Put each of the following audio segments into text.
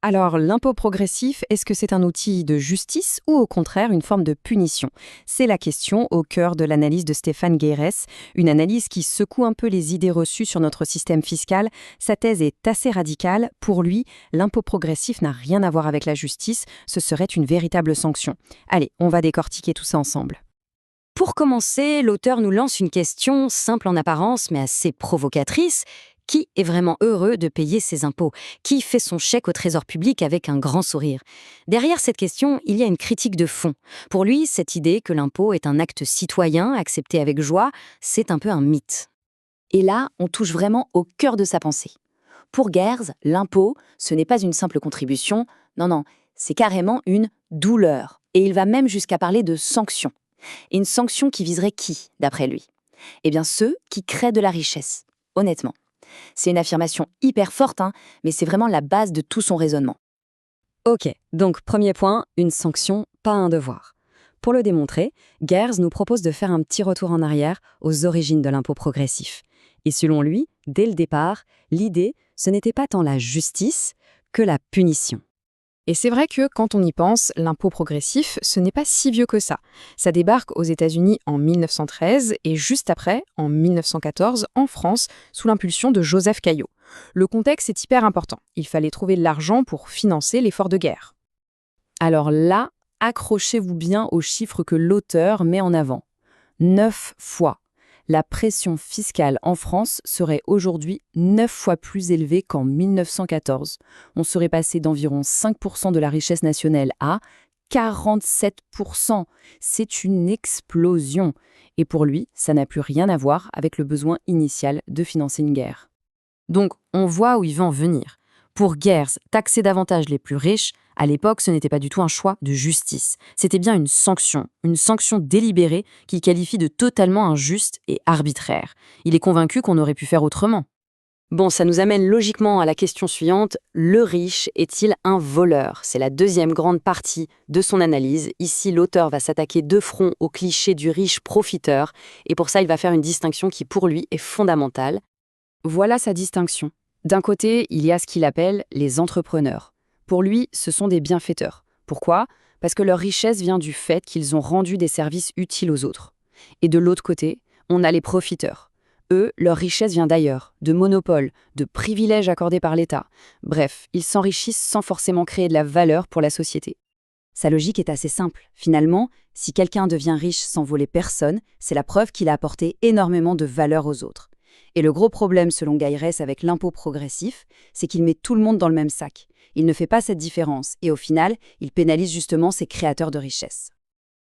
Alors, l'impôt progressif, est-ce que c'est un outil de justice ou au contraire une forme de punition? C'est la question au cœur de l'analyse de Stéphane Guérès, une analyse qui secoue un peu les idées reçues sur notre système fiscal. Sa thèse est assez radicale. Pour lui, l'impôt progressif n'a rien à voir avec la justice, ce serait une véritable sanction. Allez, on va décortiquer tout ça ensemble. Pour commencer, l'auteur nous lance une question simple en apparence mais assez provocatrice. Qui est vraiment heureux de payer ses impôts? Qui fait son chèque au trésor public avec un grand sourire? Derrière cette question, il y a une critique de fond. Pour lui, cette idée que l'impôt est un acte citoyen accepté avec joie, c'est un peu un mythe. Et là, on touche vraiment au cœur de sa pensée. Pour Gers, l'impôt, ce n'est pas une simple contribution, non, c'est carrément une douleur. Et il va même jusqu'à parler de sanction. Et une sanction qui viserait qui, d'après lui? Eh bien ceux qui créent de la richesse, honnêtement. C'est une affirmation hyper forte, mais c'est vraiment la base de tout son raisonnement. Ok, donc premier point, une sanction, pas un devoir. Pour le démontrer, Gers nous propose de faire un petit retour en arrière aux origines de l'impôt progressif. Et selon lui, dès le départ, l'idée, ce n'était pas tant la justice que la punition. Et c'est vrai que quand on y pense, l'impôt progressif, ce n'est pas si vieux que ça. Ça débarque aux États-Unis en 1913 et juste après, en 1914, en France, sous l'impulsion de Joseph Caillaux. Le contexte est hyper important. Il fallait trouver de l'argent pour financer l'effort de guerre. Alors là, accrochez-vous bien aux chiffres que l'auteur met en avant. 9 fois. La pression fiscale en France serait aujourd'hui 9 fois plus élevée qu'en 1914. On serait passé d'environ 5% de la richesse nationale à 47%. C'est une explosion. Et pour lui, ça n'a plus rien à voir avec le besoin initial de financer une guerre. Donc, on voit où il veut en venir. Pour Gers, taxer davantage les plus riches, à l'époque, ce n'était pas du tout un choix de justice. C'était bien une sanction délibérée qui qualifie de totalement injuste et arbitraire. Il est convaincu qu'on aurait pu faire autrement. Bon, ça nous amène logiquement à la question suivante. Le riche est-il un voleur? C'est la deuxième grande partie de son analyse. Ici, l'auteur va s'attaquer de front au cliché du riche profiteur, et pour ça, il va faire une distinction qui, pour lui, est fondamentale. Voilà sa distinction. D'un côté, il y a ce qu'il appelle les entrepreneurs. Pour lui, ce sont des bienfaiteurs. Pourquoi? Parce que leur richesse vient du fait qu'ils ont rendu des services utiles aux autres. Et de l'autre côté, on a les profiteurs. Eux, leur richesse vient d'ailleurs, de monopoles, de privilèges accordés par l'État. Bref, ils s'enrichissent sans forcément créer de la valeur pour la société. Sa logique est assez simple. Finalement, si quelqu'un devient riche sans voler personne, c'est la preuve qu'il a apporté énormément de valeur aux autres. Et le gros problème, selon Guérès, avec l'impôt progressif, c'est qu'il met tout le monde dans le même sac. Il ne fait pas cette différence, et au final, il pénalise justement ses créateurs de richesse.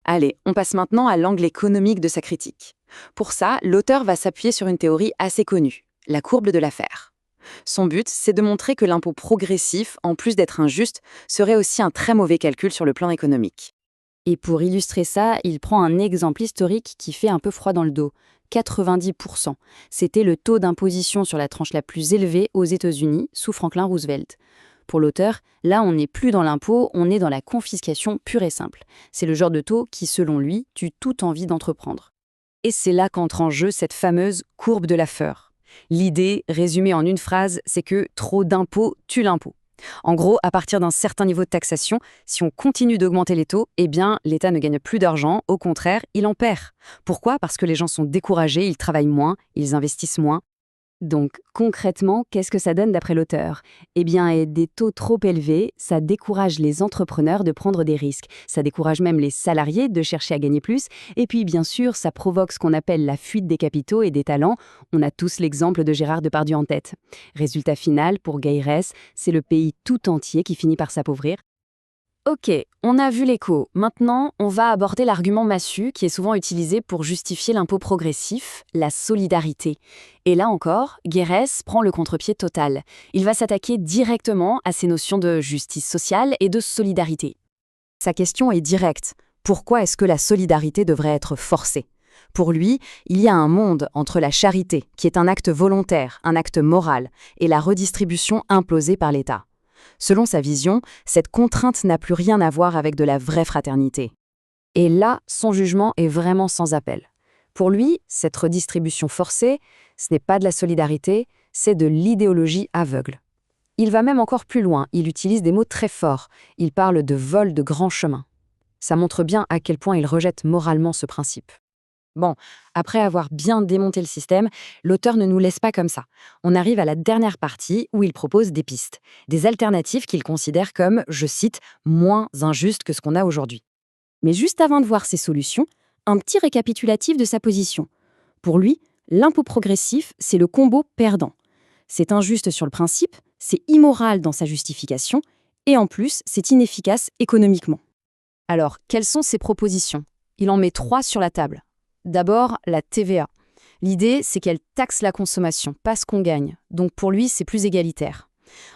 Allez, on passe maintenant à l'angle économique de sa critique. Pour ça, l'auteur va s'appuyer sur une théorie assez connue, la courbe de l'affaire. Son but, c'est de montrer que l'impôt progressif, en plus d'être injuste, serait aussi un très mauvais calcul sur le plan économique. Et pour illustrer ça, il prend un exemple historique qui fait un peu froid dans le dos. 90%. C'était le taux d'imposition sur la tranche la plus élevée aux États-Unis sous Franklin Roosevelt. Pour l'auteur, là on n'est plus dans l'impôt, on est dans la confiscation pure et simple. C'est le genre de taux qui, selon lui, tue toute envie d'entreprendre. Et c'est là qu'entre en jeu cette fameuse courbe de Laffer. L'idée, résumée en une phrase, c'est que trop d'impôts tue l'impôt. En gros, à partir d'un certain niveau de taxation, si on continue d'augmenter les taux, eh bien, l'État ne gagne plus d'argent, au contraire, il en perd. Pourquoi? Parce que les gens sont découragés, ils travaillent moins, ils investissent moins. Donc, concrètement, qu'est-ce que ça donne d'après l'auteur? Eh bien, des taux trop élevés, ça décourage les entrepreneurs de prendre des risques. Ça décourage même les salariés de chercher à gagner plus. Et puis, bien sûr, ça provoque ce qu'on appelle la fuite des capitaux et des talents. On a tous l'exemple de Gérard Depardieu en tête. Résultat final, pour Guérès, c'est le pays tout entier qui finit par s'appauvrir. Ok, on a vu l'écho. Maintenant, on va aborder l'argument massu qui est souvent utilisé pour justifier l'impôt progressif, la solidarité. Et là encore, Guérès prend le contre-pied total. Il va s'attaquer directement à ces notions de justice sociale et de solidarité. Sa question est directe. Pourquoi est-ce que la solidarité devrait être forcée? Pour lui, il y a un monde entre la charité, qui est un acte volontaire, un acte moral, et la redistribution imposée par l'État. Selon sa vision, cette contrainte n'a plus rien à voir avec de la vraie fraternité. Et là, son jugement est vraiment sans appel. Pour lui, cette redistribution forcée, ce n'est pas de la solidarité, c'est de l'idéologie aveugle. Il va même encore plus loin, il utilise des mots très forts. Il parle de vol de grands chemins. Ça montre bien à quel point il rejette moralement ce principe. Bon, après avoir bien démonté le système, l'auteur ne nous laisse pas comme ça. On arrive à la dernière partie où il propose des pistes, des alternatives qu'il considère comme, je cite, moins injustes que ce qu'on a aujourd'hui. Mais juste avant de voir ces solutions, un petit récapitulatif de sa position. Pour lui, l'impôt progressif, c'est le combo perdant. C'est injuste sur le principe, c'est immoral dans sa justification, et en plus, c'est inefficace économiquement. Alors, quelles sont ses propositions? Il en met 3 sur la table. D'abord, la TVA. L'idée, c'est qu'elle taxe la consommation, pas ce qu'on gagne. Donc pour lui, c'est plus égalitaire.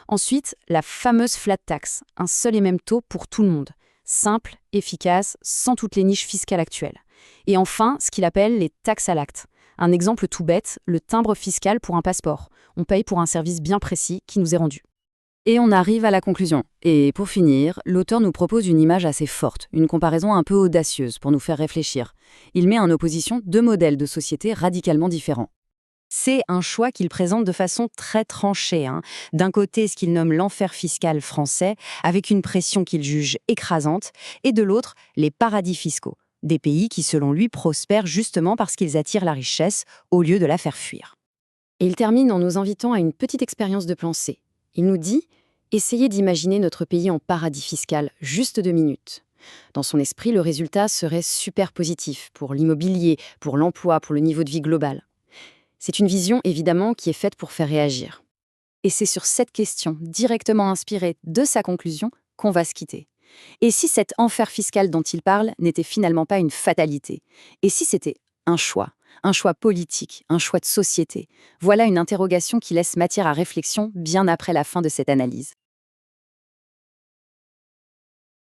Ensuite, la fameuse flat tax, un seul et même taux pour tout le monde. Simple, efficace, sans toutes les niches fiscales actuelles. Et enfin, ce qu'il appelle les taxes à l'acte. Un exemple tout bête, le timbre fiscal pour un passeport. On paye pour un service bien précis qui nous est rendu. Et on arrive à la conclusion. Et pour finir, l'auteur nous propose une image assez forte, une comparaison un peu audacieuse pour nous faire réfléchir. Il met en opposition 2 modèles de société radicalement différents. C'est un choix qu'il présente de façon très tranchée. D'un côté, ce qu'il nomme l'enfer fiscal français, avec une pression qu'il juge écrasante, et de l'autre, les paradis fiscaux, des pays qui, selon lui, prospèrent justement parce qu'ils attirent la richesse au lieu de la faire fuir. Et il termine en nous invitant à une petite expérience de pensée. Il nous dit « Essayez d'imaginer notre pays en paradis fiscal, juste 2 minutes ». Dans son esprit, le résultat serait super positif pour l'immobilier, pour l'emploi, pour le niveau de vie global. C'est une vision, évidemment, qui est faite pour faire réagir. Et c'est sur cette question, directement inspirée de sa conclusion, qu'on va se quitter. Et si cet enfer fiscal dont il parle n'était finalement pas une fatalité? Et si c'était un choix politique, un choix de société? Voilà une interrogation qui laisse matière à réflexion bien après la fin de cette analyse.